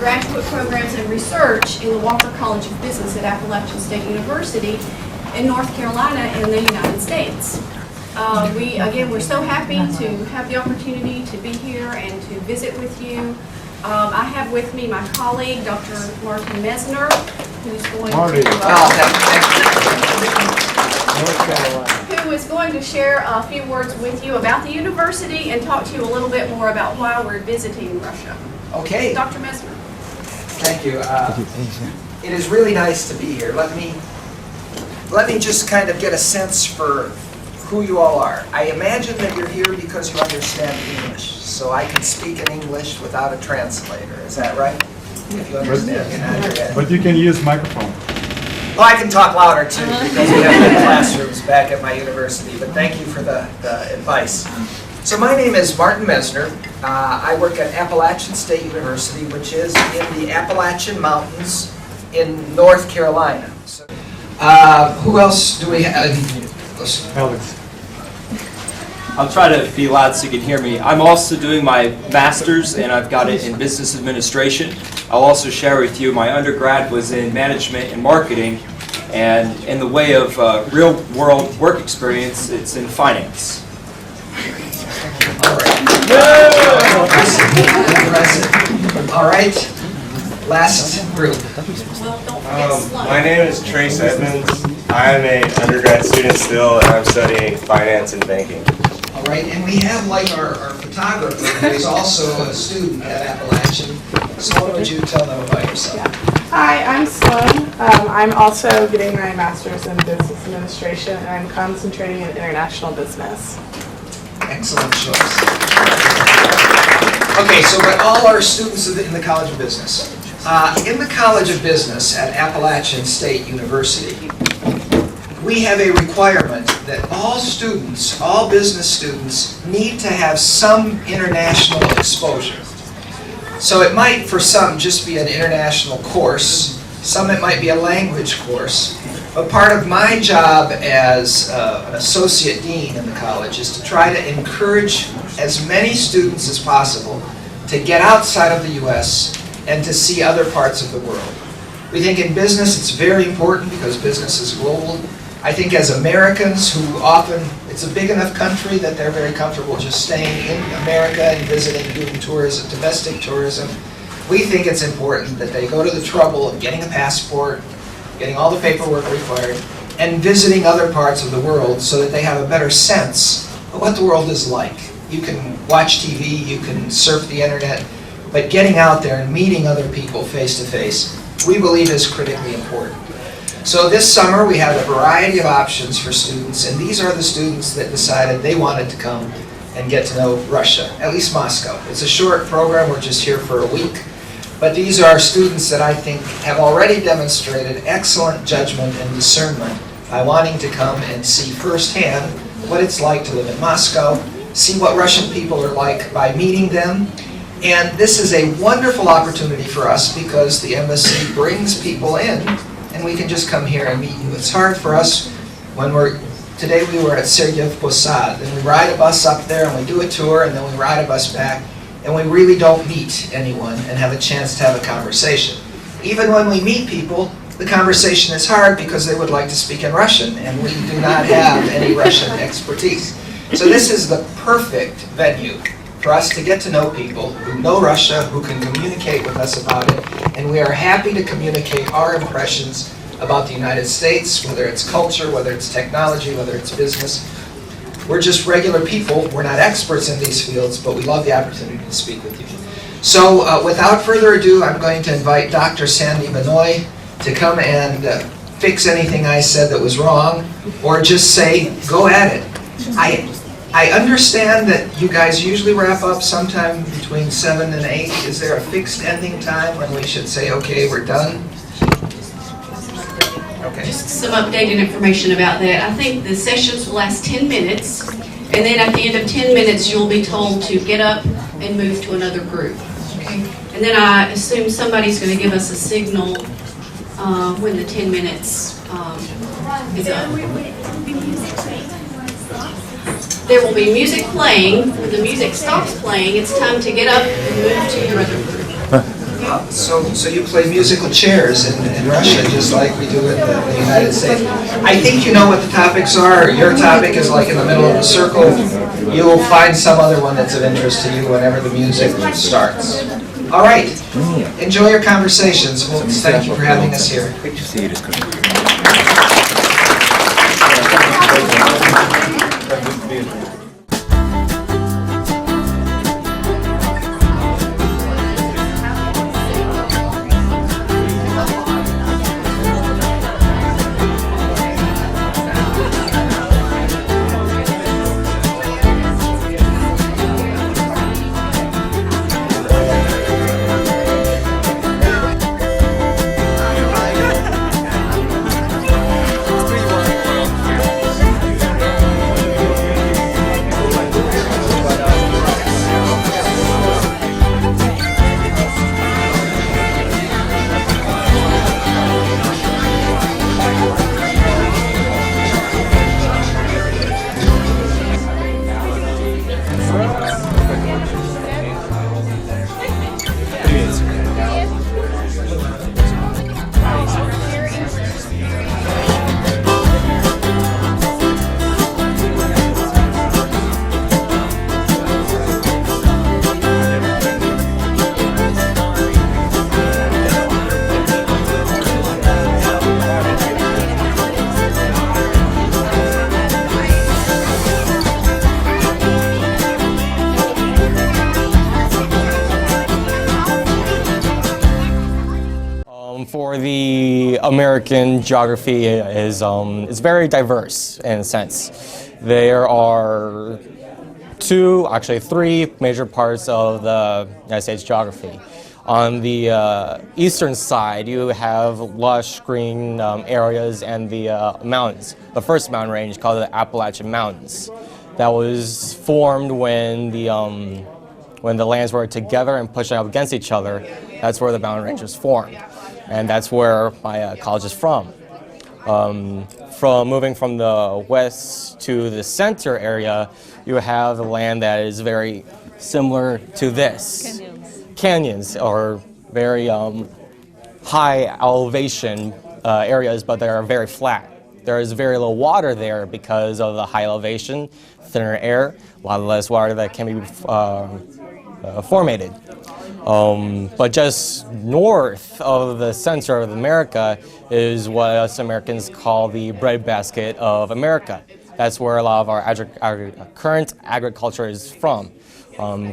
graduate programs and research in the Walker College of Business at Appalachian State University in North Carolina in the United States. We're so happy to have the opportunity to be here and to visit with you. I have with me my colleague, Dr. Martin Mesner, who is going to share a few words with you about the university and talk to you a little bit more about why we're visiting Russia. Okay. Dr. Mesner. Thank you. It is really nice to be here. Let me just kind of get a sense for who you all are. I imagine that you're here because you understand English, so I can speak in English without a translator. Is that right? If you understand. But you can use microphone. Well, I can talk louder too because we have good classrooms back at my university, but thank you for the advice. So my name is Martin Mesner. I work at Appalachian State University, which is in the Appalachian Mountains in North Carolina. So, who else do we have? Alex. I'll try to be loud so you can hear me. I'm also doing my master's, and I've got it in business administration. I'll also share with you my undergrad was in management and marketing, and in the way of real-world work experience, it's in finance. All right. All right. Last group. My name is Trace Edmonds. I'm an undergrad student still, and I'm studying finance and banking. All right, and we have like our photographer who is also a student at Appalachian. So what would you tell them about yourself? Hi, I'm Sloan. I'm also getting my master's in business administration, and I'm concentrating in international business. Excellent choice. Okay, so we're all our students in the College of Business. In the College of Business at Appalachian State University, we have a requirement that all students, all business students, need to have some international exposure. So it might, for some, just be an international course. Some it might be a language course. But part of my job as an associate dean in the college is to try to encourage as many students as possible to get outside of the U.S. and to see other parts of the world. We think in business it's very important because business is global. I think as Americans who often, it's a big enough country that they're very comfortable just staying in America and visiting, doing tourism, domestic tourism. We think it's important that they go to the trouble of getting a passport, getting all the paperwork required, and visiting other parts of the world so that they have a better sense of what the world is like. You can watch TV, you can surf the internet, but getting out there and meeting other people face to face, we believe is critically important. So this summer we had a variety of options for students, and these are the students that decided they wanted to come and get to know Russia, at least Moscow. It's a short program, we're just here for a week, but these are students that I think have already demonstrated excellent judgment and discernment by wanting to come and see firsthand what it's like to live in Moscow, see what Russian people are like by meeting them. And this is a wonderful opportunity for us because the embassy brings people in and we can just come here and meet you. It's hard for us when today we were at Sergiev Posad, and we ride a bus up there and we do a tour and then we ride a bus back and we really don't meet anyone and have a chance to have a conversation. Even when we meet people, the conversation is hard because they would like to speak in Russian and we do not have any Russian expertise. So this is the perfect venue for us to get to know people who know Russia, who can communicate with us about it, and we are happy to communicate our impressions about the United States, whether it's culture, whether it's technology, whether it's business. We're just regular people. We're not experts in these fields, but we love the opportunity to speak with you. So without further ado, I'm going to invite Dr. Sandy Benoy to come and fix anything I said that was wrong, or just say, go at it. I understand that you guys usually wrap up sometime between 7 and 8. Is there a fixed ending time when we should say, okay, we're done? Okay. Just some updated information about that. I think the sessions will last 10 minutes, and then at the end of 10 minutes you'll be told to get up and move to another group. Okay. And then I assume somebody's going to give us a signal when the 10 minutes is up. There will be music playing. When the music stops playing, it's time to get up and move to your other group. So you play musical chairs in Russia, just like we do in the United States. I think you know what the topics are. Your topic is like in the middle of the circle. You'll find some other one that's of interest to you whenever the music starts. All right. Enjoy your conversations. Well, thank you for having us here. For the American geography is it's very diverse in a sense. There are actually three major parts of the United States geography. On the eastern side, you have lush green areas and the mountains. The first mountain range called the Appalachian Mountains. That was formed when the lands were together and pushing up against each other. That's where the mountain range was formed. And that's where my college is from. From moving from the west to the center area, you have a land that is very similar to this. Canyons, or very high elevation areas, but they are very flat. There is very little water there because of the high elevation, thinner air, a lot less water that can be formated. But just north of the center of America is what us Americans call the breadbasket of America. That's where a lot of our current agriculture is from.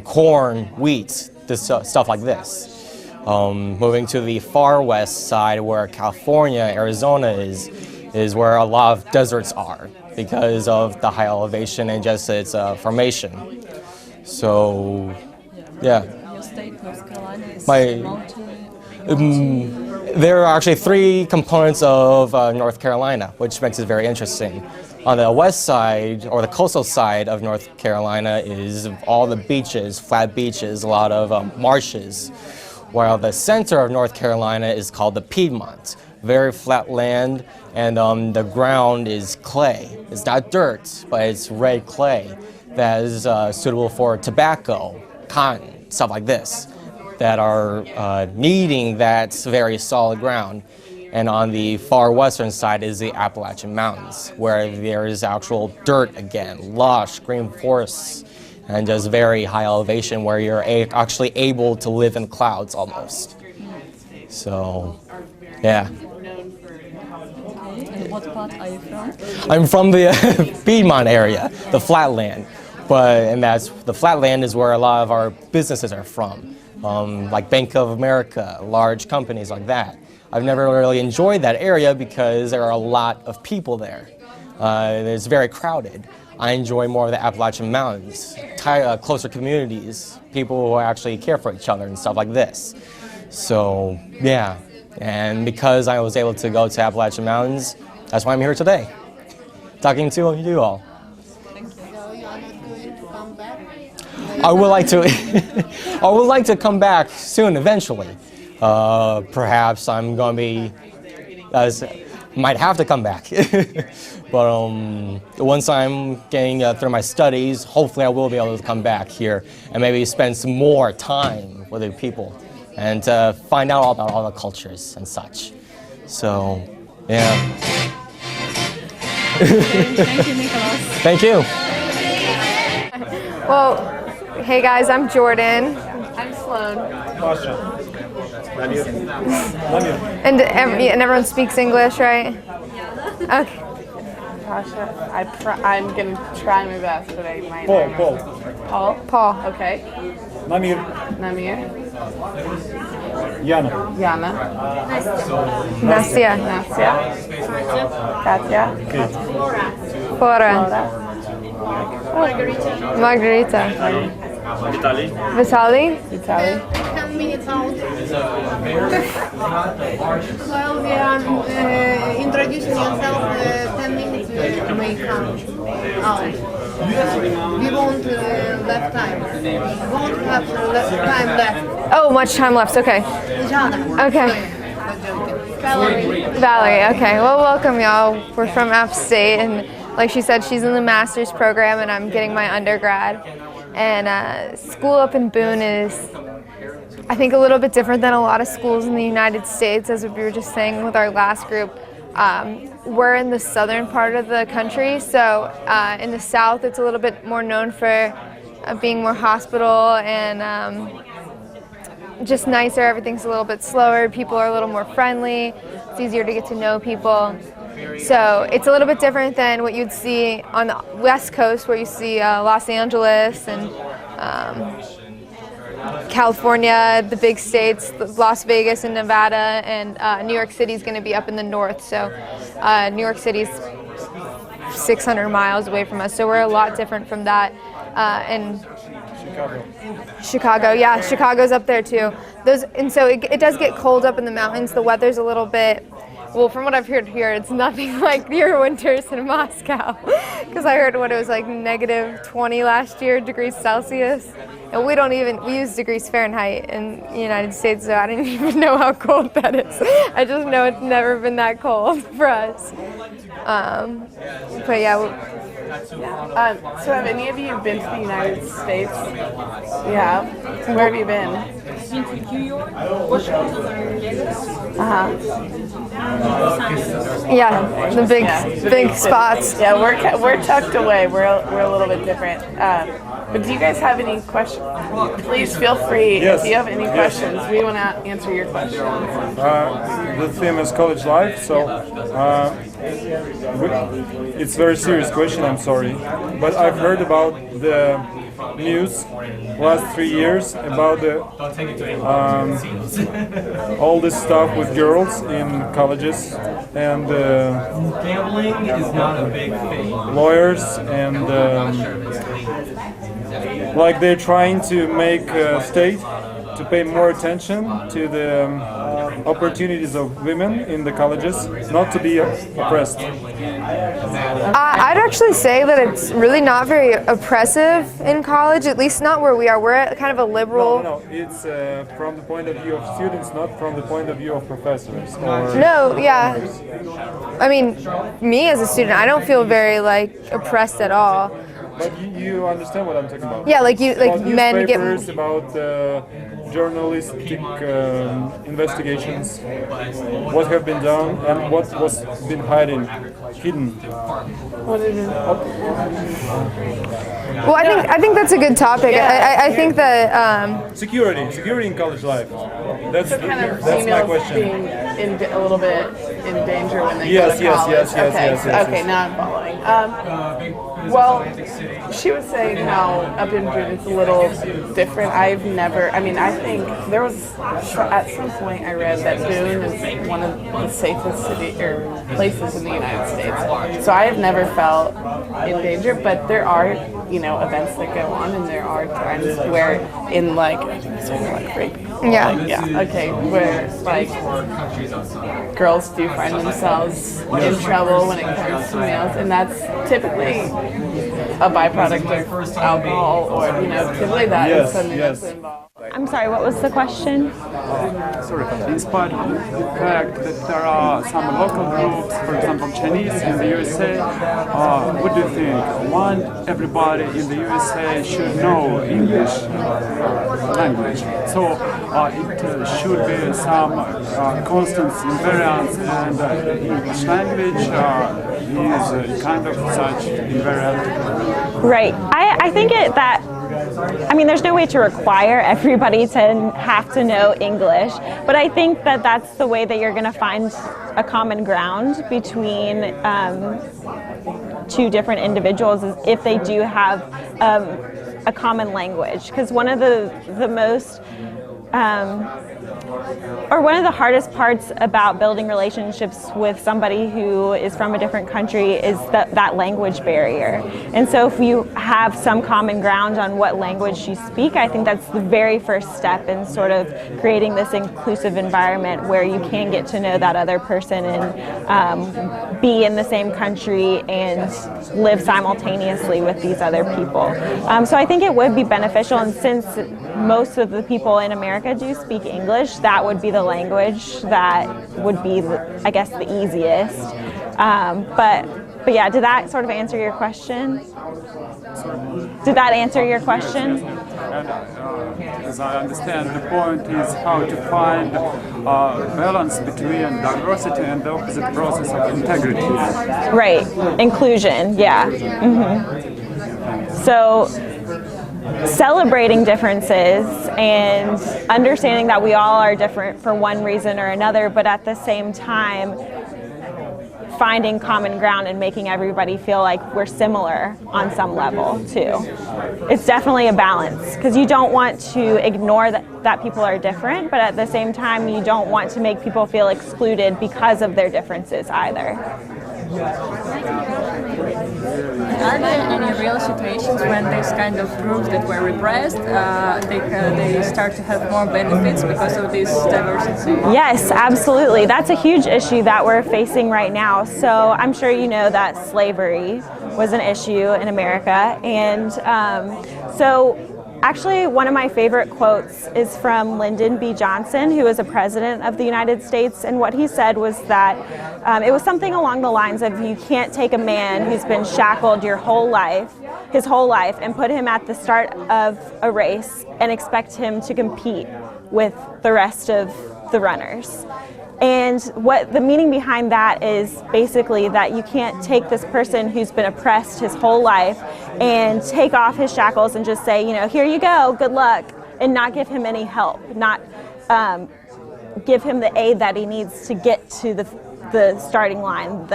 Corn, wheat, stuff like this. Moving to the far west side where California, Arizona is where a lot of deserts are because of the high elevation and just its formation. So, yeah. State, North Carolina, is there are actually three components of North Carolina, which makes it very interesting. On the west side, or the coastal side of North Carolina, is all the beaches, flat beaches, a lot of marshes, while the center of North Carolina is called the Piedmont. Very flat land, and the ground is clay. It's not dirt, but it's red clay that is suitable for tobacco, cotton, stuff like this, that are needing that very solid ground. And on the far western side is the Appalachian Mountains, where there is actual dirt again, lush green forests, and just very high elevation where you're actually able to live in clouds almost. So, yeah. Okay, and what part are you from? I'm from the Piedmont area, the flatland. And the flatland is where a lot of our businesses are from, like Bank of America, large companies like that. I've never really enjoyed that area because there are a lot of people there. It's very crowded. I enjoy more of the Appalachian Mountains, closer communities, people who actually care for each other and stuff like this. So, yeah. And because I was able to go to Appalachian Mountains, that's why I'm here today, talking to you all. I would like to come back soon, eventually. Perhaps I'm going to be, might have to come back. But once I'm getting through my studies, hopefully I will be able to come back here and maybe spend some more time with the people and find out all about all the cultures and such. So, yeah. Thank you, Nicholas. Thank you. Well, hey guys, I'm Jordan. I'm Sloan. And everyone speaks English, right? Okay. Pasha. I'm gonna try my best, but I might. Paul. Paul. Paul. Okay. Namir. Namir. Yana. Yana. Nastia. Nastia. Katya. Flora. Margarita. Margarita. Vitaly. Vitaly. Vitaly. 10 minutes out. Well, we are introducing yourself 10 minutes may come out. We won't left time. We won't have time left. Oh, much time left. Okay. Jana. Okay. Valerie. Valerie. Okay. Well, welcome, y'all. We're from App State, and like she said, she's in the master's program, and I'm getting my undergrad. And school up in Boone is, I think, a little bit different than a lot of schools in the United States, as we were just saying with our last group. We're in the southern part of the country, so in the south it's a little bit more known for being more hospital and just nicer. Everything's a little bit slower, people are a little more friendly, it's easier to get to know people. So it's a little bit different than what you'd see on the West Coast, where you see Los Angeles and California, the big states, Las Vegas and Nevada, and New York City is going to be up in the north. So New York City's 600 miles away from us, so we're a lot different from that. And Chicago, yeah, Chicago's up there too. And so it does get cold up in the mountains. The weather's a little bit. Well, from what I've heard here, it's nothing like your winters in Moscow. Because I heard what it was like -20 last year, degrees Celsius. And we use degrees Fahrenheit in the United States, so I didn't even know how cold that is. I just know it's never been that cold for us. But yeah. So have any of you been to the United States? Yeah. Where have you been? New York, Washington, Uh-huh. Yeah, the big spots. Yeah, we're tucked away. We're a little bit different. But do you guys have any questions? Please feel free. Yes. If you have any questions, we want to answer your questions. The theme is college life, so it's a very serious question, I'm sorry. But I've heard about the news last 3 years about the all this stuff with girls in colleges and Gambling is not a big thing. lawyers and like they're trying to make state to pay more attention to the opportunities of women in the colleges, not to be oppressed. I'd actually say that it's really not very oppressive in college, at least not where we are. We're at kind of a liberal. No, it's from the point of view of students, not from the point of view of professors. Or No, yeah. I mean, me as a student, I don't feel very oppressed at all. But you understand what I'm talking about. Yeah, like About men get. newspapers, about journalistic investigations, what have been done and what was been hidden. Well, I think that's a good topic. I think that Security in college life. That's Kind of my females question. being a little bit in danger when they Yes, go to college. yes. Okay, now I'm following. Well, she was saying how up in Boone it's a little different. I think there was, at some point I read that Boone is one of the safest places in the United States. So I have never felt in danger, but there are, events that go on, and there are times where rape. yeah. Yeah, okay, where girls do find themselves in trouble when it comes to males, and that's typically a byproduct of alcohol or, typically that is something that's involved. I'm sorry, what was the question? In spite of the fact that there are some local groups, for example Chinese in the USA, what do you think? One, everybody in the USA should know English language. So it should be some constant invariance, and the English language is kind of such invariant. Right. I think there's no way to require everybody to have to know English, but I think that that's the way that you're going to find a common ground between two different individuals, is if they do have a common language. Because one of the most one of the hardest parts about building relationships with somebody who is from a different country is that language barrier. And so if you have some common ground on what language you speak, I think that's the very first step in sort of creating this inclusive environment where you can get to know that other person and be in the same country and live simultaneously with these other people. So I think it would be beneficial, and since most of the people in America do speak English, that would be the language that would be, I guess, the easiest. But yeah, did that sort of answer your question? Did that answer your question? And as I understand, the point is how to find balance between diversity and the opposite process of integrity. Right, inclusion, yeah. So celebrating differences and understanding that we all are different for one reason or another, but at the same time finding common ground and making everybody feel like we're similar on some level too. It's definitely a balance, because you don't want to ignore that people are different, but at the same time you don't want to make people feel excluded because of their differences either. Are there any real situations when these kind of groups that were repressed, they start to have more benefits because of this diversity? Yes, absolutely. That's a huge issue that we're facing right now. So I'm sure you know that slavery was an issue in America. And so actually, one of my favorite quotes is from Lyndon B. Johnson, who was a president of the United States, and what he said was that it was something along the lines of, you can't take a man who's been shackled his whole life, and put him at the start of a race and expect him to compete with the rest of the runners. And what the meaning behind that is basically that you can't take this person who's been oppressed his whole life and take off his shackles and just say, here you go, good luck, and not give him any help, not give him the aid that he needs to get to the starting line,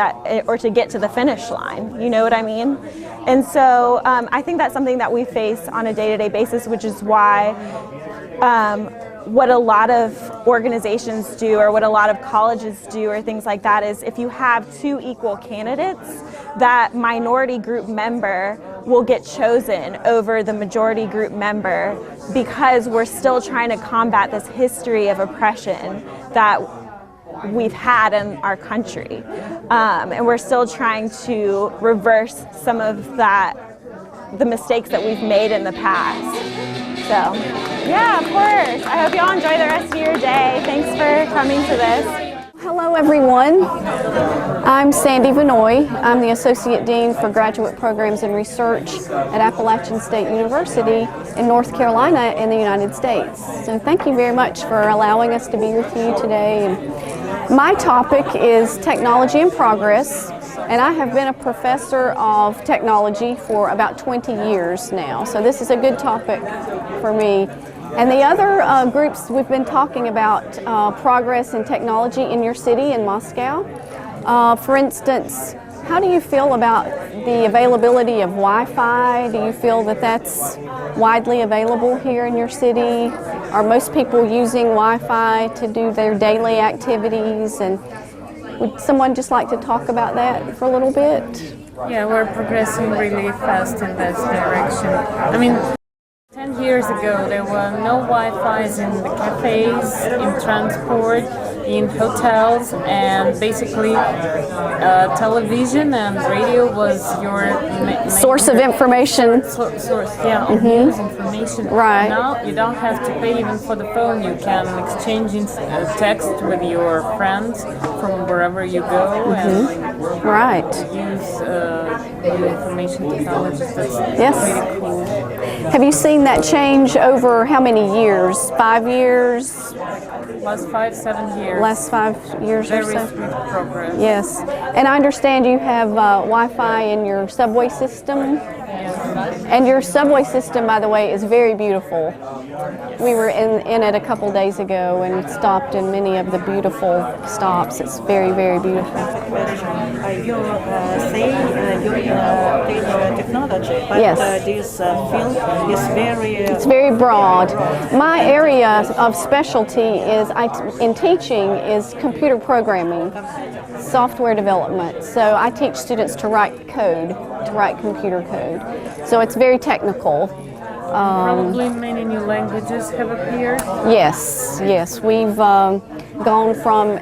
or to get to the finish line. You know what I mean? And so I think that's something that we face on a day-to-day basis, which is why what a lot of organizations do, or what a lot of colleges do, or things like that, is if you have two equal candidates, that minority group member will get chosen over the majority group member, because we're still trying to combat this history of oppression that we've had in our country. And we're still trying to reverse some of the mistakes that we've made in the past. So, yeah, of course. I hope y'all enjoy the rest of your day. Thanks for coming to this. Hello everyone, I'm Sandy Vanoy. I'm the Associate Dean for Graduate Programs and Research at Appalachian State University in North Carolina in the United States. So thank you very much for allowing us to be with you today. And my topic is technology and progress, and I have been a professor of technology for about 20 years now, so this is a good topic for me. And the other groups, we've been talking about progress in technology in your city, in Moscow. For instance, how do you feel about the availability of Wi-Fi? Do you feel that that's widely available here in your city? Are most people using Wi-Fi to do their daily activities? And would someone just like to talk about that for a little bit? Yeah, we're progressing really fast in that direction. 10 years ago, there were no Wi-Fi's in the cafes, in transport, in hotels, and basically television and radio was your Source of information. Source, yeah, news information. Right. Now you don't have to pay even for the phone. You can exchange text with your friends from wherever you go and Right. use information technology. That's Yes. really cool. Have you seen that change over how many years? 5 years? Last 5-7 years. Last 5 years or Very so? swift progress. Yes. And I understand you have Wi-Fi in your subway system. And your subway system, by the way, is very beautiful. We were in it a couple days ago and stopped in many of the beautiful stops. It's very, very beautiful. You say you teach technology, but Yes. This field is very... It's very broad. My area of specialty is in teaching is computer programming, software development. So I teach students to write code, to write computer code. So it's very technical. Probably many new languages have appeared. Yes, yes. We've gone from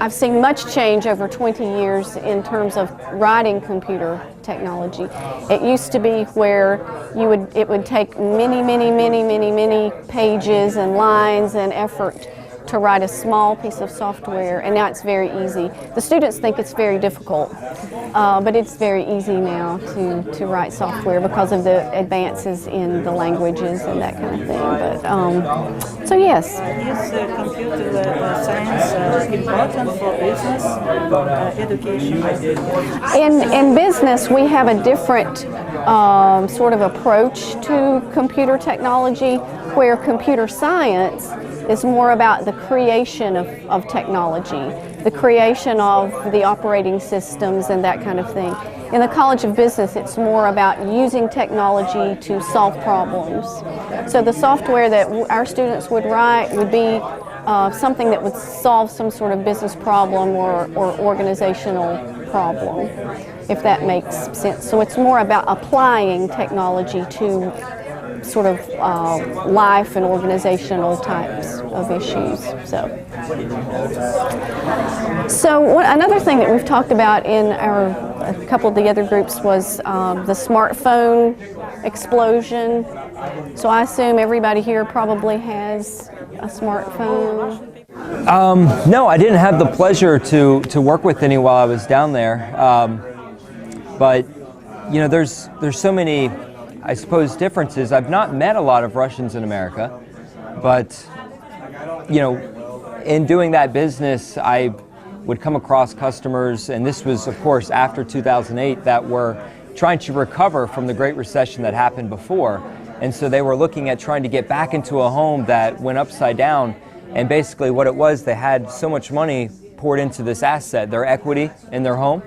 I've seen much change over 20 years in terms of writing computer technology. It used to be where it would take many pages and lines and effort to write a small piece of software, and now it's very easy. The students think it's very difficult, but it's very easy now to write software because of the advances in the languages and that kind of thing. But so yes. Is computer science important for business education? In business, we have a different sort of approach to computer technology, where computer science is more about the creation of technology, the creation of the operating systems and that kind of thing. In the College of Business, it's more about using technology to solve problems. So the software that our students would write would be something that would solve some sort of business problem or organizational problem, if that makes sense. So it's more about applying technology to sort of life and organizational types of issues. So another thing that we've talked about in a couple of the other groups was the smartphone explosion. So I assume everybody here probably has a smartphone. No, I didn't have the pleasure to work with any while I was down there. But you know, there's so many, I suppose, differences. I've not met a lot of Russians in America, but you know, in doing that business, I would come across customers, and this was, of course, after 2008, that were trying to recover from the Great Recession that happened before. And so they were looking at trying to get back into a home that went upside down. And basically what it was, they had so much money poured into this asset, their equity in their home.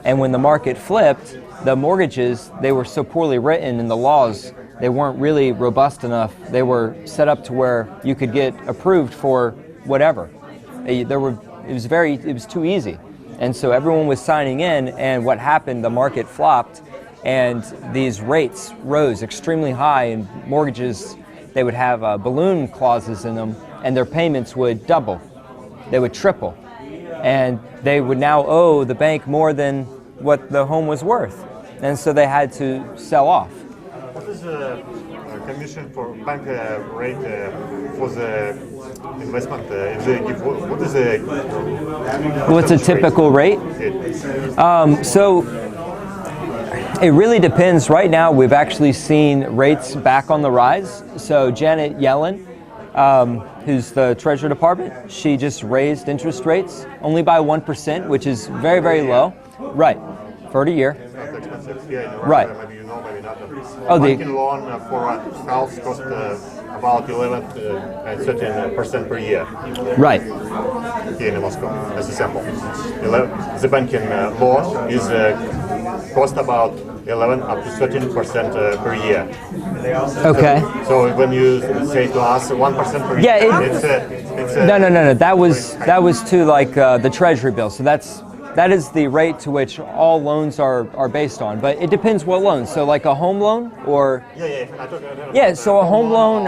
And when the market flipped, the mortgages, they were so poorly written, and the laws, they weren't really robust enough. They were set up to where you could get approved for whatever. It was too easy. And so everyone was signing in, and what happened, the market flopped, and these rates rose extremely high, and mortgages, they would have balloon clauses in them, and their payments would double. They would triple. And they would now owe the bank more than what the home was worth. And so they had to sell off. What is the commission for bank rate for the investment? What is the... What's a typical rate? So it really depends. Right now, we've actually seen rates back on the rise. So Janet Yellen, who's the Treasury Department, she just raised interest rates only by 1%, which is very, very low. Right, for a year. Right. Maybe you know, maybe not. Oh, banking loan for a house cost about 11 and 13% per year. Right. Here in Moscow, as a sample. The banking loan is cost about 11 up to 13% per year. Okay. So when you say to us 1% per year, it's No. That was to like the Treasury bill. So that is the rate to which all loans are based on. But it depends what loan. So like a home loan or... Yeah, so a home loan,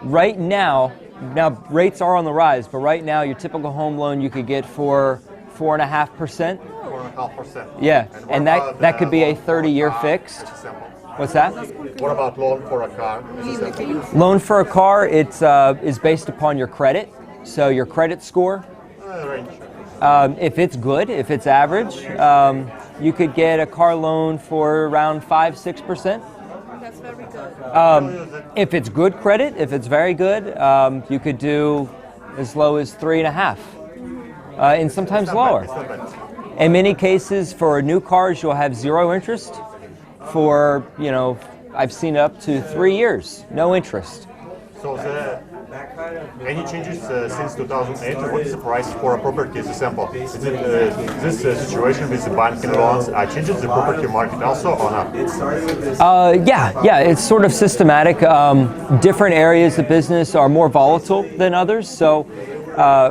right now, now rates are on the rise, but right now your typical home loan you could get for 4.5%. 4.5%. Yeah, and that could be a 30-year fixed. What's that? What about loan for a car? Loan for a car, it's is based upon your credit, so your credit score. If it's good, if it's average, you could get a car loan for around 5-6%. That's very good. If it's good credit, if it's very good, you could do as low as 3.5%, and sometimes lower. In many cases, for new cars, you'll have 0 interest. For, I've seen up to 3 years, no interest. So any changes since 2008? What is the price for a property as a sample? Is it this situation with the banking loans changes the property market also or not? Yeah, it's sort of systematic. Different areas of business are more volatile than others. So,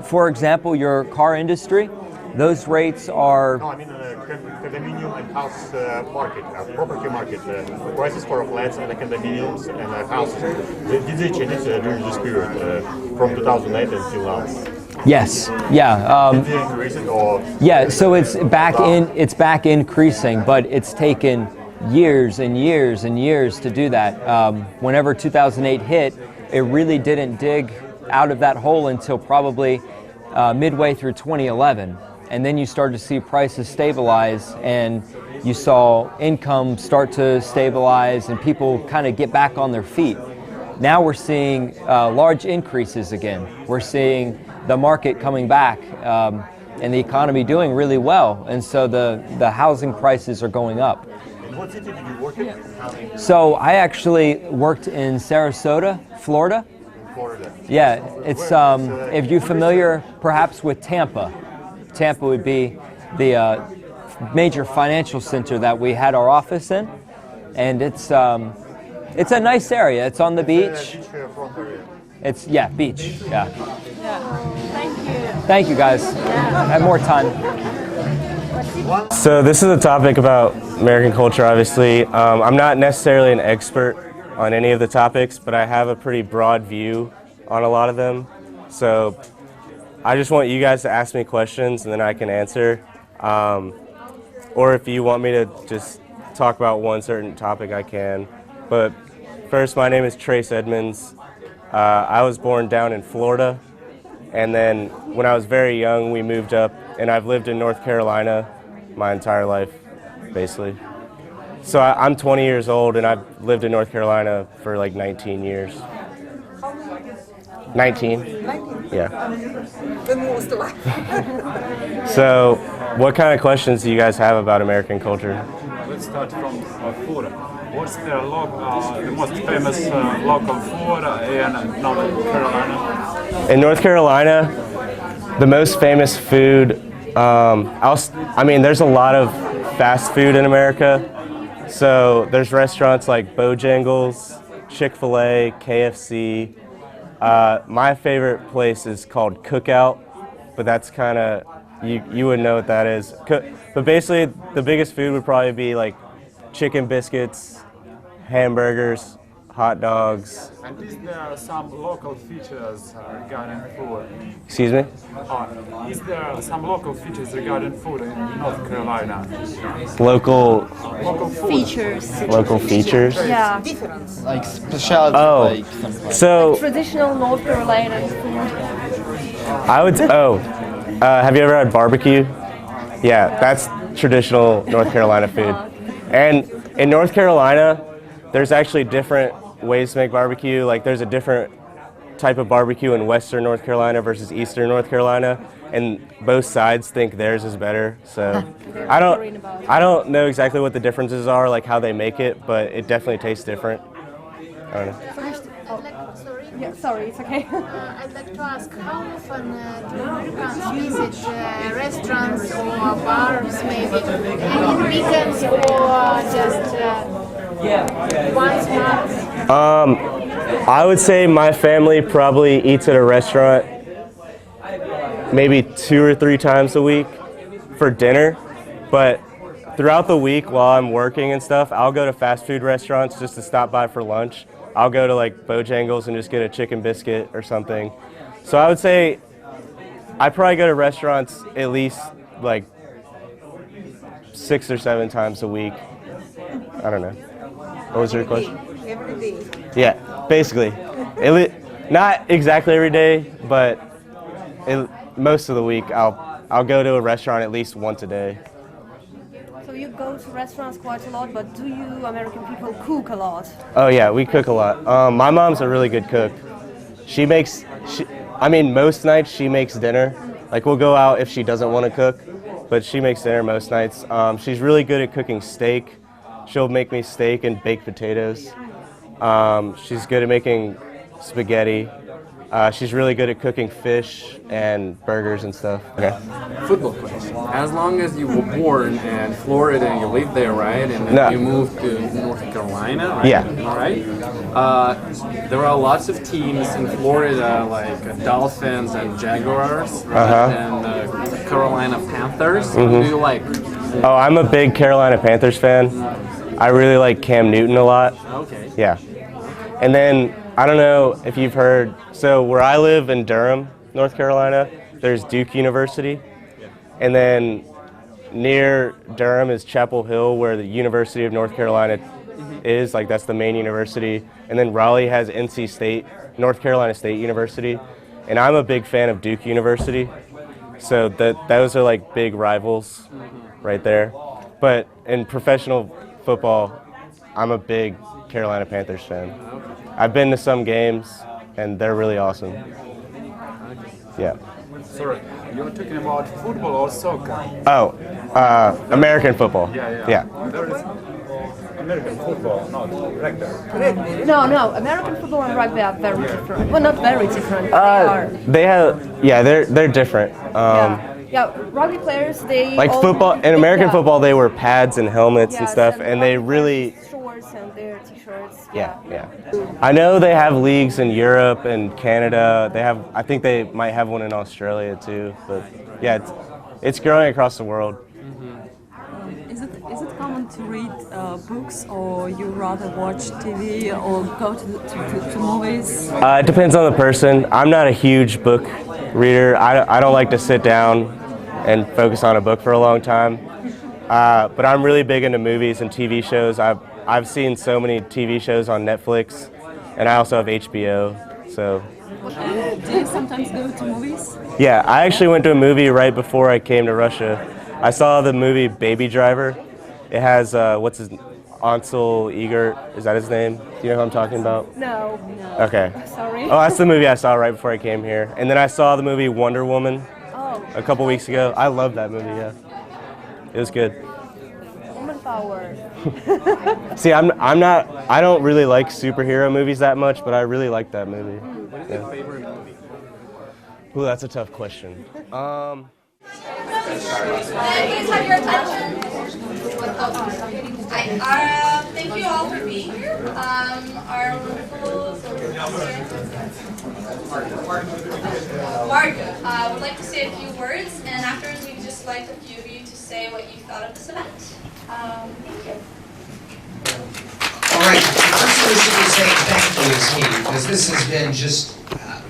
for example, your car industry, those rates are... No, I mean condominium and house market, property market, prices for flats and condominiums and houses. Did they change it during this period from 2008 until now? Yes, yeah. Did they increase it or? Yeah, so it's back increasing, but it's taken years and years and years to do that. Whenever 2008 hit, it really didn't dig out of that hole until probably midway through 2011. And then you started to see prices stabilize, and you saw income start to stabilize, and people kind of get back on their feet. Now we're seeing large increases again. We're seeing the market coming back, and the economy doing really well, and so the housing prices are going up. What city did you work in? So I actually worked in Sarasota, Florida. Florida. Yeah, it's if you're familiar perhaps with Tampa. Tampa would be the major financial center that we had our office in, and it's a nice area. It's on the beach. It's beach. Yeah. Thank you. Thank you, guys. Have more time. So this is a topic about American culture, obviously. I'm not necessarily an expert on any of the topics, but I have a pretty broad view on a lot of them. So I just want you guys to ask me questions and then I can answer. Or if you want me to just talk about one certain topic, I can. But first, my name is Trace Edmonds. I was born down in Florida, and then when I was very young, we moved up, and I've lived in North Carolina my entire life, basically. So I'm 20 years old, and I've lived in North Carolina for like 19 years. 19? Yeah. So, what kind of questions do you guys have about American culture? Let's start from Florida. What's the most famous local food in North Carolina? In North Carolina, the most famous food, there's a lot of fast food in America. So there's restaurants like Bojangles, Chick-fil-A, KFC. My favorite place is called Cookout, but that's kind of, you wouldn't know what that is. But basically, the biggest food would probably be like chicken biscuits, hamburgers, hot dogs. And is there some local features regarding food? Excuse me? Is there some local features regarding food in North Carolina? Local food. Features. Local features? Yeah. Like specialty, like something like so Traditional North Carolina food. have you ever had barbecue? Yeah, that's traditional North Carolina food. And in North Carolina, there's actually different ways to make barbecue. Like there's a different type of barbecue in Western North Carolina versus Eastern North Carolina, and both sides think theirs is better. So I don't know exactly what the differences are, like how they make it, but it definitely tastes different. I don't know. Sorry, it's okay. I'd like to ask, how often do Americans visit restaurants or bars, maybe, in weekends or just once a month? I would say my family probably eats at a restaurant maybe 2 or 3 times a week for dinner, but throughout the week while I'm working and stuff, I'll go to fast food restaurants just to stop by for lunch. I'll go to like Bojangles and just get a chicken biscuit or something. So I would say I probably go to restaurants at least like 6 or 7 times a week. I don't know. What was your question? Every day. Yeah, basically. Not exactly every day, but most of the week I'll go to a restaurant at least once a day. So you go to restaurants quite a lot, but do you American people cook a lot? Oh yeah, we cook a lot. My mom's a really good cook. Most nights she makes dinner. Like we'll go out if she doesn't want to cook, but she makes dinner most nights. She's really good at cooking steak. She'll make me steak and baked potatoes. She's good at making spaghetti. She's really good at cooking fish and burgers and stuff. Okay. Football question. As long as you were born in Florida and you lived there, right? And then you moved to North Carolina, right? Yeah. All right. There are lots of teams in Florida like Dolphins and Jaguars, right? And Carolina Panthers. Who do you like? Oh, I'm a big Carolina Panthers fan. I really like Cam Newton a lot. Okay. Yeah. And then, I don't know if you've heard, so where I live in Durham, North Carolina, there's Duke University. And then near Durham is Chapel Hill, where the University of North Carolina is, like that's the main university. And then Raleigh has NC State, North Carolina State University. And I'm a big fan of Duke University. So those are like big rivals right there. But in professional football, I'm a big Carolina Panthers fan. I've been to some games, and they're really awesome. Yeah. Sorry, you're talking about football or soccer? Oh, American football. Yeah. There is American football, not rugby. No, American football and rugby are very different. Well, not very different. They are. They're different. Yeah, rugby players, they like all football, in American football, they wear pads and helmets and Yes, stuff, and and they really, shorts and their t-shirts. yeah. I know they have leagues in Europe and Canada. I think they might have one in Australia too, but yeah, it's growing across the world. Is it common to read books, or you rather watch TV or go to movies? It depends on the person. I'm not a huge book reader. I don't like to sit down and focus on a book for a long time. But I'm really big into movies and TV shows. I've seen so many TV shows on Netflix, and I also have HBO. So. Do you sometimes go to movies? Yeah, I actually went to a movie right before I came to Russia. I saw the movie Baby Driver. It has Ansel Elgort. Is that his name? Do you know who I'm talking about? No. Okay. Sorry. Oh, that's the movie I saw right before I came here. And then I saw the movie Wonder Woman a couple weeks ago. I love that movie, yeah. It was good. Woman power. See, I don't really like superhero movies that much, but I really like that movie. What is your favorite movie? Ooh, that's a tough question. Please have your attention. Thank you all for being here. Our wonderful Mark would like to say a few words, and afterwards we'd just like a few of you to say what you thought of this event. Thank you. All right, the person who should be saying thank you is me, because this has been just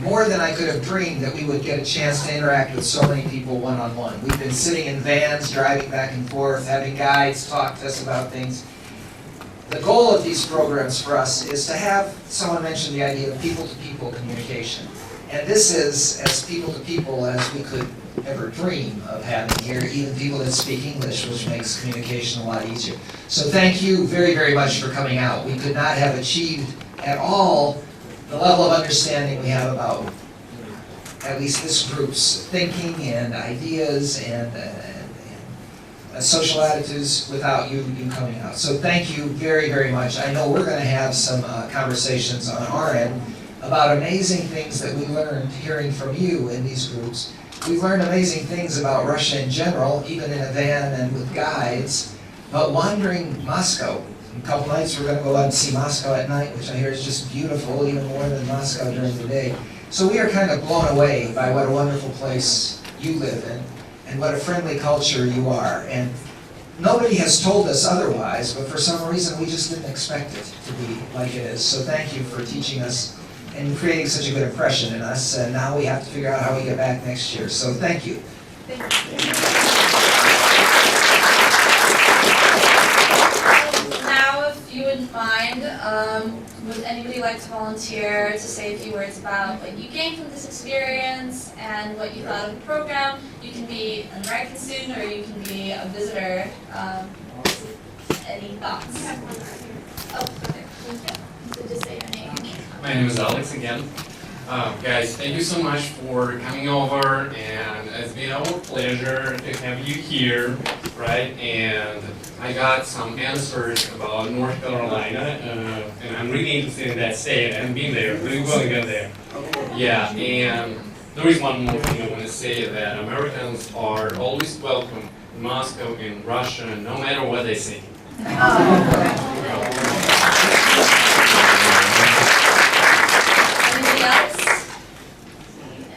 more than I could have dreamed that we would get a chance to interact with so many people one-on-one. We've been sitting in vans, driving back and forth, having guides talk to us about things. The goal of these programs for us is to have, someone mentioned the idea of people-to-people communication. And this is as people-to-people as we could ever dream of having here, even people that speak English, which makes communication a lot easier. So thank you very, very much for coming out. We could not have achieved at all the level of understanding we have about at least this group's thinking and ideas and social attitudes without you coming out. So thank you very, very much. I know we're going to have some conversations on our end about amazing things that we learned hearing from you in these groups. We've learned amazing things about Russia in general, even in a van and with guides, but wandering Moscow. In a couple nights we're going to go out and see Moscow at night, which I hear is just beautiful, even more than Moscow during the day. So we are kind of blown away by what a wonderful place you live in and what a friendly culture you are. And Nobody has told us otherwise, but for some reason we just didn't expect it to be like it is. So thank you for teaching us and creating such a good impression in us. And now we have to figure out how we get back next year. So thank you. Thank you. Now, if you wouldn't mind, would anybody like to volunteer to say a few words about what you gained from this experience and what you thought of the program? You can be an American student or you can be a visitor. Any thoughts? Oh, okay. So just say your name. My name is Alex again. Guys, thank you so much for coming over, and it's been our pleasure to have you here, right? And I got some answers about North Carolina, and I'm really interested in that state. I haven't been there, but we're going to go there. Yeah, and there is one more thing I want to say, that Americans are always welcome in Moscow, in Russia, no matter what they say. Anybody else?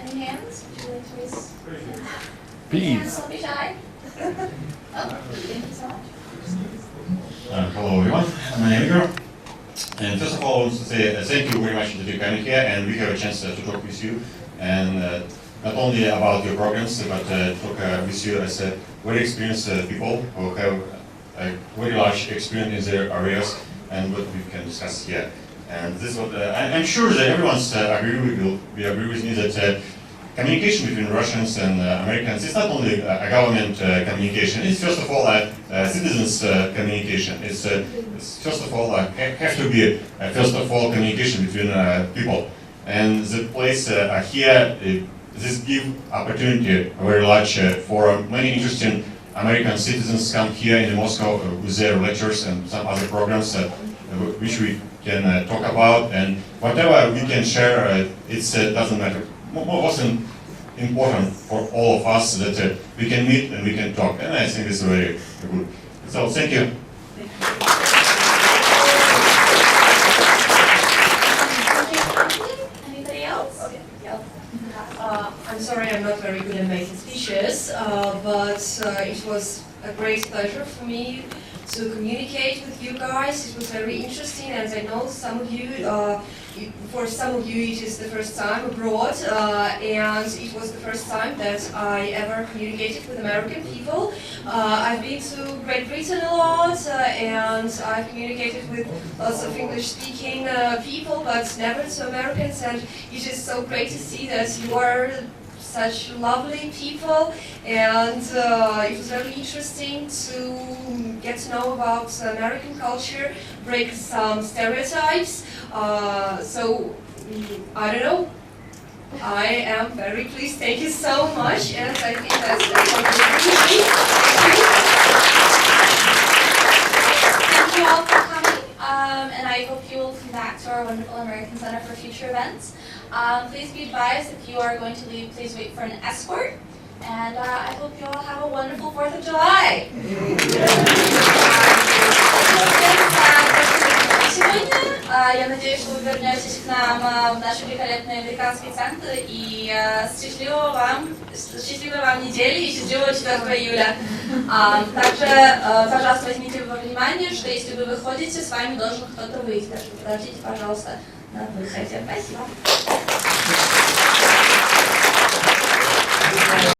Any hands? Would you like to raise? Peace. Don't be shy. Oh, thank you so much. Hello everyone, my name is Igor. And first of all, I want to say thank you very much that you came here and we have a chance to talk with you. And not only about your programs, but talk with you as very experienced people who have a very large experience in their areas and what we can discuss here. And this is what I'm sure that everyone's agree with me that communication between Russians and Americans is not only a government communication. It's first of all citizens communication. It's first of all have to be first of all communication between people. And the place here, this gives opportunity very large for many interesting American citizens come here in Moscow with their lectures and some other programs which we can talk about, and whatever we can share, it doesn't matter. Most important for all of us that we can meet and we can talk, and I think it's very good. So thank you. Anybody else? Okay. Yep. I'm sorry I'm not very good at making speeches, but it was a great pleasure for me to communicate with you guys. It was very interesting, and I know some of you, for some of you it is the first time abroad, and it was the first time that I ever communicated with American people. I've been to Great Britain a lot, and I've communicated with lots of English-speaking people, but never to Americans, and it is so great to see that you are such lovely people, and it was very interesting to get to know about American culture, break some stereotypes. So, I don't know, I am very pleased. Thank you so much, and I think that's everything. Thank you all for coming, and I hope you will come back to our wonderful American Center for future events. Please be advised, if you are going to leave, please wait for an escort. And I hope you all have a wonderful 4th of July. Я надеюсь, что вы вернетесь к нам в наш великолепный американский центр. И счастливой вам недели и счастливого 4 июля. Также, пожалуйста, возьмите во внимание, что если вы выходите, с вами должен кто-то выйти. Так что подождите, пожалуйста, на выходе. Спасибо.